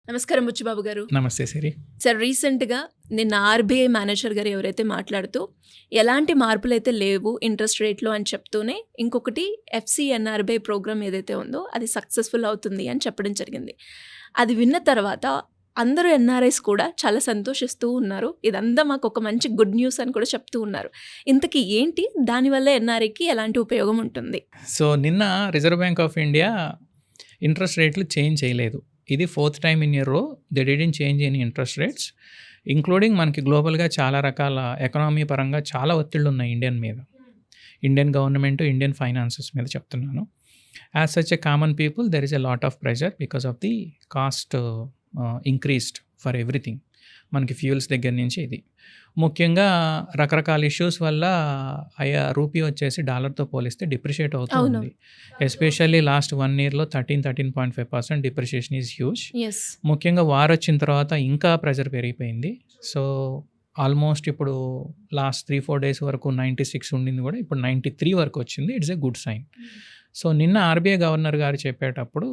నమస్కారం బుచ్చిబాబు గారు. నమస్తే సిరి. సార్, రీసెంట్గా నిన్న ఆర్బీఐ మేనేజర్ గారు ఎవరైతే మాట్లాడుతూ ఎలాంటి మార్పులు అయితే లేవు ఇంట్రెస్ట్ రేట్లో అని చెప్తూనే ఇంకొకటి FCNRBI ప్రోగ్రామ్ ఏదైతే ఉందో అది సక్సెస్ఫుల్ అవుతుంది అని చెప్పడం జరిగింది. అది విన్న తర్వాత అందరూ ఎన్ఆర్ఐస్ కూడా చాలా సంతోషిస్తూ ఉన్నారు. ఇదంతా మాకు ఒక మంచి గుడ్ న్యూస్ అని కూడా చెప్తూ ఉన్నారు. ఇంతకీ ఏంటి, దానివల్ల ఎన్ఆర్ఐకి ఎలాంటి ఉపయోగం ఉంటుంది? సో నిన్న reserve bank of India interest రేట్లు చేంజ్ చేయలేదు. ఇది 4th time in year they didn't change any interest rates, including మనకి గ్లోబల్గా చాలా రకాల ఎకనామీ పరంగా చాలా ఒత్తిళ్ళు ఉన్నాయి ఇండియన్ గవర్నమెంట్, ఇండియన్ ఫైనాన్సెస్ మీద చెప్తున్నాను. As such a common people there is a lot of pressure because of the cost increased for everything. మనకి ఫ్యూల్స్ దగ్గర నుంచి ఇది ముఖ్యంగా రకరకాల ఇష్యూస్ వల్ల రూపీ వచ్చేసి డాలర్తో పోలిస్తే డిప్రిషియేట్ అవుతుంది. Especially last 1 yearలో 13.5% depreciation is huge. ముఖ్యంగా వార్ వచ్చిన తర్వాత ఇంకా ప్రెషర్ పెరిగిపోయింది. సో ఆల్మోస్ట్ ఇప్పుడు లాస్ట్ 3-4 days వరకు 96 ఉండింది, కూడా ఇప్పుడు 93 వరకు వచ్చింది. It's a good sign. So నిన్న ఆర్బీఐ గవర్నర్ గారు చెప్పేటప్పుడు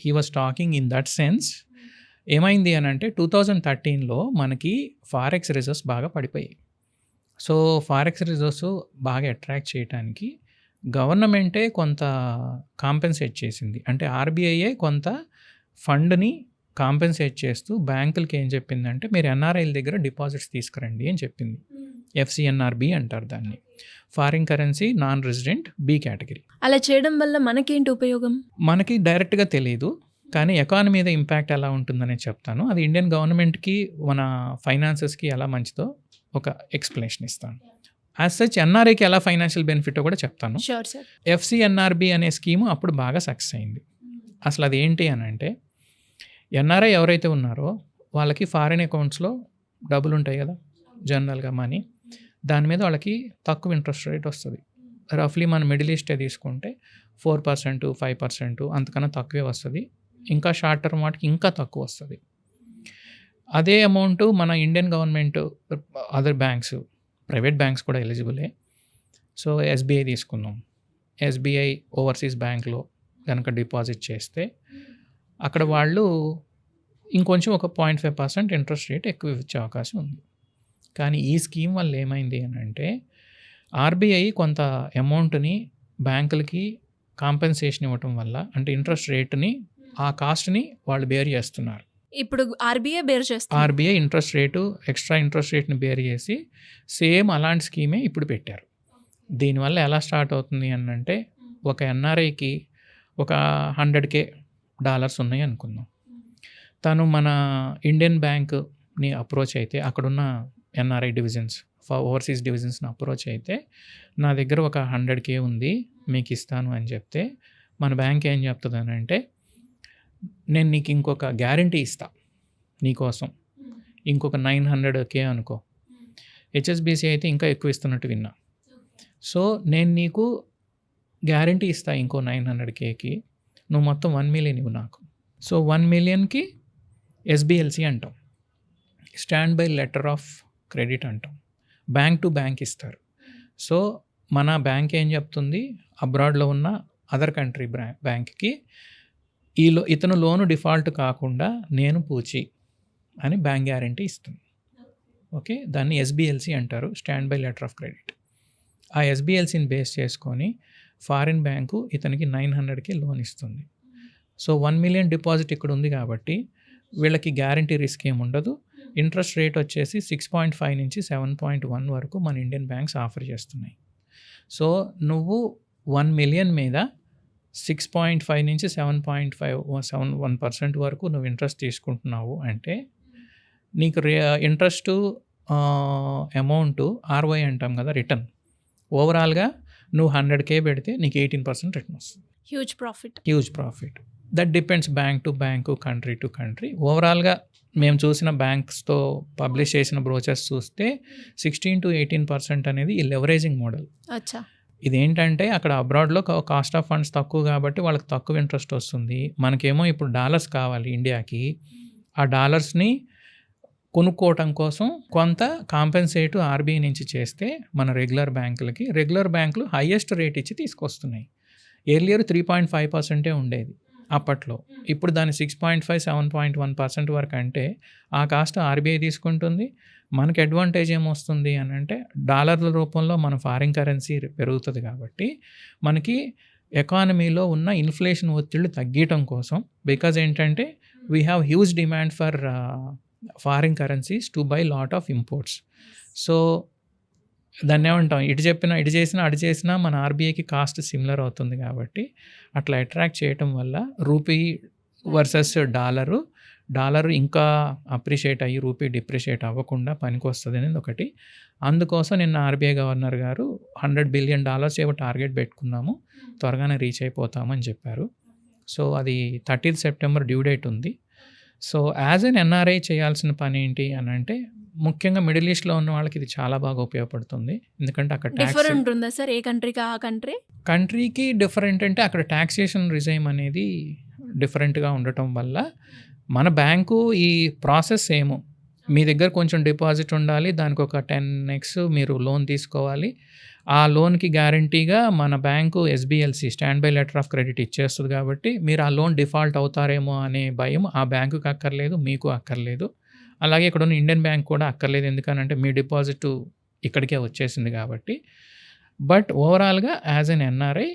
he was talking in that sense. ఏమైంది అని అంటే 2013లో మనకి ఫారెక్స్ రిజర్వ్స్ బాగా పడిపోయాయి. సో ఫారెక్స్ రిజర్వ్స్ బాగా అట్రాక్ట్ చేయడానికి గవర్నమెంటే కొంత కాంపెన్సేట్ చేసింది. అంటే ఆర్బీఐఏ కొంత ఫండ్ని కాంపెన్సేట్ చేస్తూ బ్యాంకులకి ఏం చెప్పిందంటే మీరు ఎన్ఆర్ఐల దగ్గర డిపాజిట్స్ తీసుకురండి అని చెప్పింది. FCNRB అంటారు దాన్ని, foreign currency non resident B category. అలా చేయడం వల్ల మనకేంటి ఉపయోగం? మనకి డైరెక్ట్గా తెలియదు, కానీ ఎకానమీ మీద ఇంపాక్ట్ ఎలా ఉంటుందని చెప్తాను. అది ఇండియన్ గవర్నమెంట్కి మన ఫైనాన్సెస్కి ఎలా మంచిదో ఒక ఎక్స్ప్లెనేషన్ ఇస్తాను. యాజ్ సచ్ ఎన్ఆర్ఐకి ఎలా ఫైనాన్షియల్ బెనిఫిటో కూడా చెప్తాను. FCNRB అనే స్కీము అప్పుడు బాగా సక్సెస్ అయింది. అసలు అది ఏంటి అని అంటే ఎన్ఆర్ఐ ఎవరైతే ఉన్నారో వాళ్ళకి ఫారిన్ అకౌంట్స్లో డబ్బులు ఉంటాయి కదా, జనరల్గా మనీ, దాని మీద వాళ్ళకి తక్కువ ఇంట్రెస్ట్ రేట్ వస్తుంది. రఫ్లీ మన మిడిల్ ఈస్టే తీసుకుంటే 4%, 5% అంతకన్నా తక్కువే వస్తుంది. ఇంకా షార్ట్ టర్మ్ వాటికి ఇంకా తక్కువ వస్తుంది. అదే అమౌంట్ మన Indian government other banks, private banks కూడా ఎలిజిబులే. సో SBI తీసుకుందాం. SBI ఓవర్సీస్ బ్యాంక్లో కనుక డిపాజిట్ చేస్తే అక్కడ వాళ్ళు ఇంకొంచెం ఒక 0.5% ఇంట్రెస్ట్ రేట్ ఎక్కువ ఇచ్చే అవకాశం ఉంది. కానీ ఈ స్కీమ్ వల్ల ఏమైంది అని అంటే ఆర్బీఐ కొంత అమౌంట్ని బ్యాంకులకి కాంపెన్సేషన్ ఇవ్వటం వల్ల, అంటే ఇంట్రెస్ట్ రేటుని ఆ కాస్ట్ని వాళ్ళు బేర్ చేస్తున్నారు. ఇప్పుడు RBI interest rate, extra interest రేట్ని బేర్ చేసి సేమ్ అలాంటి స్కీమే ఇప్పుడు పెట్టారు. దీనివల్ల ఎలా స్టార్ట్ అవుతుంది అని అంటే ఒక ఎన్ఆర్ఐకి ఒక $100,000 ఉన్నాయి అనుకుందాం. తను మన ఇండియన్ బ్యాంక్ని అప్రోచ్ అయితే, అక్కడున్న ఎన్ఆర్ఐ డివిజన్స్, ఓవర్సీస్ డివిజన్స్ని అప్రోచ్ అయితే నా దగ్గర ఒక 100K ఉంది మీకు ఇస్తాను అని చెప్తే మన బ్యాంక్ ఏం చెప్తుంది అని అంటే నేను నీకు ఇంకొక గ్యారంటీ ఇస్తా, నీకోసం ఇంకొక 900K అనుకో. HSBC అయితే ఇంకా ఎక్కువ ఇస్తున్నట్టు విన్నా. సో నేను నీకు గ్యారంటీ ఇస్తా ఇంకో 900Kకి, నువ్వు మొత్తం 1 million ఇవ్వు నాకు. సో 1 millionకి SBLC అంటాం, stand by letter of credit అంటాం. బ్యాంక్ టు బ్యాంక్ ఇస్తారు. సో మన బ్యాంక్ ఏం చెప్తుంది, అబ్రాడ్లో ఉన్న అదర్ కంట్రీ బ్యాంక్కి ఇతను లోను డిఫాల్ట్ కాకుండా నేను పూచి అని బ్యాంక్ గ్యారంటీ ఇస్తుంది. ఓకే, దాన్ని SBLC అంటారు, stand by letter of credit. ఆ SBLCని బేస్ చేసుకొని ఫారిన్ బ్యాంకు ఇతనికి 900K లోన్ ఇస్తుంది. సో 1 million డిపాజిట్ ఇక్కడ ఉంది కాబట్టి వీళ్ళకి గ్యారంటీ రిస్క్ ఏమి ఉండదు. ఇంట్రెస్ట్ రేట్ వచ్చేసి 6.5 నుంచి 7.1 వరకు మన ఇండియన్ బ్యాంక్స్ ఆఫర్ చేస్తున్నాయి. సో నువ్వు 1 million మీద 6.5 నుంచి 7.1% వరకు నువ్వు ఇంట్రెస్ట్ తీసుకుంటున్నావు అంటే నీకు ఇంట్రెస్ట్ అమౌంట్ ROI అంటాం కదా, రిటర్న్, ఓవరాల్గా నువ్వు 100K పెడితే నీకు 18% రిటర్న్ వస్తుంది. Huge profit. That depends bank to bank, country to country. ఓవరాల్గా మేము చూసిన బ్యాంక్స్తో పబ్లిష్ చేసిన బ్రోచర్స్ చూస్తే 16 to 18% అనేది ఈ లెవరేజింగ్ మోడల్. ఇదేంటంటే అక్కడ అబ్రాడ్లో కాస్ట్ ఆఫ్ ఫండ్స్ తక్కువ కాబట్టి వాళ్ళకి తక్కువ ఇంట్రెస్ట్ వస్తుంది. మనకేమో ఇప్పుడు డాలర్స్ కావాలి ఇండియాకి. ఆ డాలర్స్ని కొనుక్కోవటం కోసం కొంత కాంపెన్సేట్ ఆర్బీఐ నుంచి చేస్తే మన రెగ్యులర్ బ్యాంకులు హైయెస్ట్ రేట్ ఇచ్చి తీసుకొస్తున్నాయి. ఎర్లియర్ 3.5% ఉండేది, అప్పట్లో. ఇప్పుడు దాన్ని 6.5, 7.1% వరకు అంటే ఆ కాస్ట్ ఆర్బీఐ తీసుకుంటుంది. మనకి అడ్వాంటేజ్ ఏమొస్తుంది అనంటే డాలర్ల రూపంలో మన ఫారిన్ కరెన్సీ పెరుగుతుంది కాబట్టి మనకి ఎకానమీలో ఉన్న ఇన్ఫ్లేషన్ ఒత్తిళ్ళు తగ్గీయటం కోసం బికాజ్ ఏంటంటే we have huge demand for foreign currencies to buy lot of imports. So దాన్నేమంటాం, ఇటు చెప్పినా ఇటు చేసినా అటు చేసినా మన ఆర్బీఐకి కాస్ట్ సిమిలర్ అవుతుంది కాబట్టి అట్లా అట్రాక్ట్ చేయటం వల్ల రూపీ వర్సెస్ డాలరు ఇంకా అప్రిషియేట్ అయ్యి రూపీ డిప్రిషియేట్ అవ్వకుండా పనికొస్తుంది అనేది ఒకటి. అందుకోసం నిన్న ఆర్బీఐ గవర్నర్ గారు $100 బిలియన్ ఏవో టార్గెట్ పెట్టుకున్నాము, త్వరగానే రీచ్ అయిపోతామని చెప్పారు. సో అది 30th సెప్టెంబర్ డ్యూ డేట్ ఉంది. సో యాజ్ ఎన్ ఎన్ఆర్ఐ చేయాల్సిన పని ఏంటి అని అంటే ముఖ్యంగా మిడిల్ ఈస్ట్లో ఉన్న వాళ్ళకి ఇది చాలా బాగా ఉపయోగపడుతుంది. ఎందుకంటే అక్కడ డిఫరెంట్ ఉందా సార్ ఏ కంట్రీకి ఆ కంట్రీకి డిఫరెంట్ అంటే అక్కడ ట్యాక్సేషన్ రిజైమ్ అనేది డిఫరెంట్గా ఉండటం వల్ల మన బ్యాంకు ఈ ప్రాసెస్ సేమ్. మీ దగ్గర కొంచెం డిపాజిట్ ఉండాలి, దానికి ఒక 10x మీరు లోన్ తీసుకోవాలి. ఆ లోన్కి గ్యారంటీగా మన bank SBLC standby letter of credit ఇచ్చేస్తుంది కాబట్టి మీరు ఆ లోన్ డిఫాల్ట్ అవుతారేమో అనే భయం ఆ బ్యాంకుకి అక్కర్లేదు, మీకు అక్కర్లేదు. అలాగే ఇక్కడ ఉన్న ఇండియన్ బ్యాంక్ కూడా అక్కర్లేదు, ఎందుకనంటే మీ డిపాజిట్ ఇక్కడికే వచ్చేసింది కాబట్టి. బట్ ఓవరాల్గా as an NRI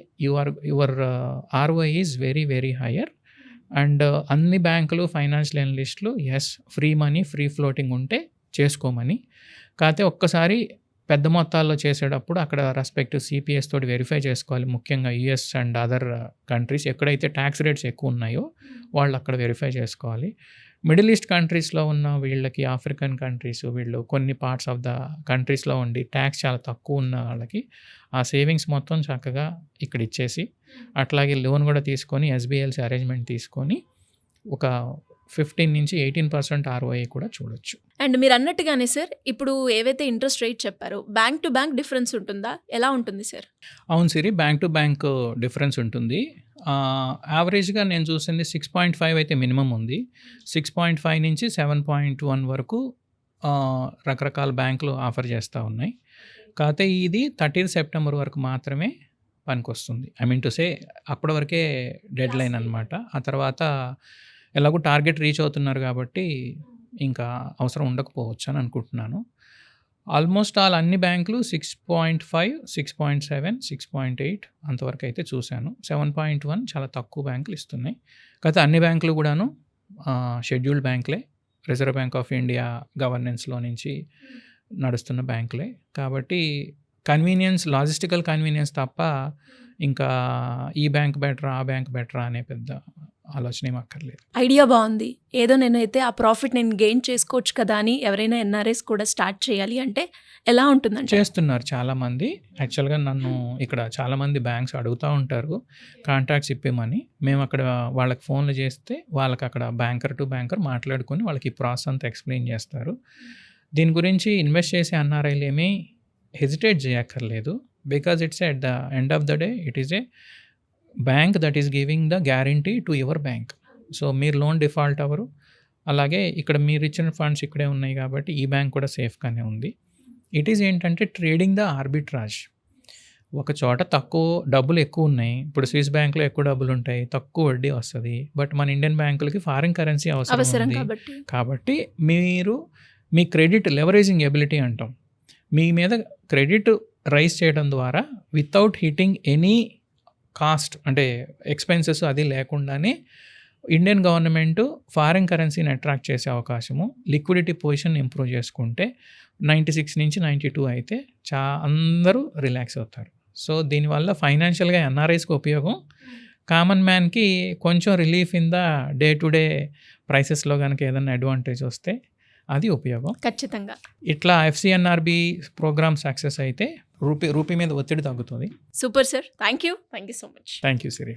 your ROI is very very higher. And అన్ని బ్యాంకులు ఫైనాన్షియల్ అనలిస్టులు ఫ్రీ మనీ ఫ్రీ ఫ్లోటింగ్ ఉంటే చేసుకోమని. కాకపోతే ఒక్కసారి పెద్ద మొత్తాల్లో చేసేటప్పుడు అక్కడ రెస్పెక్టివ్ సిపిఎస్ తోటి వెరిఫై చేసుకోవాలి. ముఖ్యంగా యుఎస్ అండ్ అదర్ కంట్రీస్ ఎక్కడైతే ట్యాక్స్ రేట్స్ ఎక్కువ ఉన్నాయో వాళ్ళు అక్కడ వెరిఫై చేసుకోవాలి. మిడిల్ ఈస్ట్ కంట్రీస్లో ఉన్న వీళ్ళకి, ఆఫ్రికన్ కంట్రీస్ వీళ్ళు కొన్ని పార్ట్స్ ఆఫ్ ద కంట్రీస్లో ఉండి ట్యాక్స్ చాలా తక్కువ ఉన్న వాళ్ళకి ఆ సేవింగ్స్ మొత్తం చక్కగా ఇక్కడ ఇచ్చేసి అట్లాగే లోన్ కూడా తీసుకొని ఎస్బిఎల్సి అరేంజ్మెంట్ తీసుకొని ఒక 15-18% ఆర్ఓఐ కూడా చూడొచ్చు. అండ్ మీరు అన్నట్టుగానే సార్ ఇప్పుడు ఏవైతే ఇంట్రెస్ట్ రేట్ చెప్పారో బ్యాంక్ టు బ్యాంక్ డిఫరెన్స్ ఉంటుందా, ఎలా ఉంటుంది సార్? అవును సిరి, బ్యాంక్ టు బ్యాంక్ డిఫరెన్స్ ఉంటుంది. యావరేజ్గా నేను చూసింది 6.5 అయితే మినిమం ఉంది. 6.5 నుంచి 7.1 వరకు రకరకాల బ్యాంకులు ఆఫర్ చేస్తూ ఉన్నాయి. కాకపోతే ఇది 30th సెప్టెంబర్ వరకు మాత్రమే పనికొస్తుంది. ఐ మీన్ టు సే అప్పటి వరకే డెడ్ లైన్ అనమాట. ఆ తర్వాత ఎలాగో టార్గెట్ రీచ్ అవుతున్నారు కాబట్టి ఇంకా అవసరం ఉండకపోవచ్చు అని అనుకుంటున్నాను. ఆల్మోస్ట్ అన్ని బ్యాంకులు 6.5, 6.7, 6.8 అంతవరకు అయితే చూశాను. 7.1 చాలా తక్కువ బ్యాంకులు ఇస్తున్నాయి. కాకపోతే అన్ని బ్యాంకులు కూడాను షెడ్యూల్డ్ బ్యాంకులే, రిజర్వ్ బ్యాంక్ ఆఫ్ ఇండియా గవర్నెన్స్లో నుంచి నడుస్తున్న బ్యాంకులే. కాబట్టి కన్వీనియన్స్, లాజిస్టికల్ కన్వీనియన్స్ తప్ప ఇంకా ఈ బ్యాంక్ బెటరా ఆ బ్యాంక్ బెటరా అనే పెద్ద ఆలోచన ఏం అక్కర్లేదు. ఐడియా బాగుంది. ఏదో నేనైతే ఆ ప్రాఫిట్ నేను గెయిన్ చేసుకోవచ్చు కదా అని ఎవరైనా ఎన్ఆర్ఐస్ కూడా స్టార్ట్ చేయాలి అంటే ఎలా ఉంటుందంటే చేస్తున్నారు చాలామంది. యాక్చువల్గా నన్ను ఇక్కడ చాలామంది బ్యాంక్స్ అడుగుతూ ఉంటారు కాంటాక్ట్స్ ఇప్పేమని. మేము అక్కడ వాళ్ళకి ఫోన్లు చేస్తే వాళ్ళకి అక్కడ బ్యాంకర్ టు బ్యాంకర్ మాట్లాడుకొని వాళ్ళకి ఈ ప్రాసెస్ అంతా ఎక్స్ప్లెయిన్ చేస్తారు. దీని గురించి ఇన్వెస్ట్ చేసే ఎన్ఆర్ఐలు ఏమీ హెజిటేట్ చేయక్కర్లేదు. Because it's at the end of the day it is a bank that is giving the guarantee to your bank. So మీరు లోన్ డిఫాల్ట్ అవ్వరు. అలాగే ఇక్కడ మీరు ఇచ్చిన ఫండ్స్ ఇక్కడే ఉన్నాయి కాబట్టి ఈ బ్యాంక్ కూడా సేఫ్గానే ఉంది. ఇట్ ఈస్ ఏంటంటే ట్రేడింగ్ ద ఆర్బిట్రాజ్. ఒక చోట తక్కువ డబ్బులు ఎక్కువ ఉన్నాయి, ఇప్పుడు స్విస్ బ్యాంక్లో ఎక్కువ డబ్బులు ఉంటాయి, తక్కువ వడ్డీ వస్తుంది. బట్ మన ఇండియన్ బ్యాంకులకి ఫారిన్ కరెన్సీ అవసరం ఉంది కాబట్టి మీరు మీ క్రెడిట్ లెవరేజింగ్ ఎబిలిటీ అంటాం, మీ మీద క్రెడిట్ రైజ్ చేయడం ద్వారా వితౌట్ హిట్టింగ్ ఎనీ కాస్ట్ అంటే ఎక్స్పెన్సెస్ అది లేకుండానే ఇండియన్ గవర్నమెంట్ ఫారిన్ కరెన్సీని అట్రాక్ట్ చేసే అవకాశము, లిక్విడిటీ పొజిషన్ ఇంప్రూవ్ చేసుకుంటే 96 నుంచి 92 అయితే అందరూ రిలాక్స్ అవుతారు. సో దీనివల్ల ఫైనాన్షియల్గా ఎన్ఆర్ఐస్కి ఉపయోగం, కామన్ మ్యాన్కి కొంచెం relief in the day to day ప్రైసెస్లో కనుక ఏదైనా అడ్వాంటేజ్ వస్తే అది ఉపయోగం ఖచ్చితంగా. ఇట్లా ఎఫ్సిఎన్ఆర్బి ప్రోగ్రామ్ సక్సెస్ అయితే రూపీ మీద ఒత్తిడి తగ్గుతుంది. Super sir, thank you so much. Thank you Siri.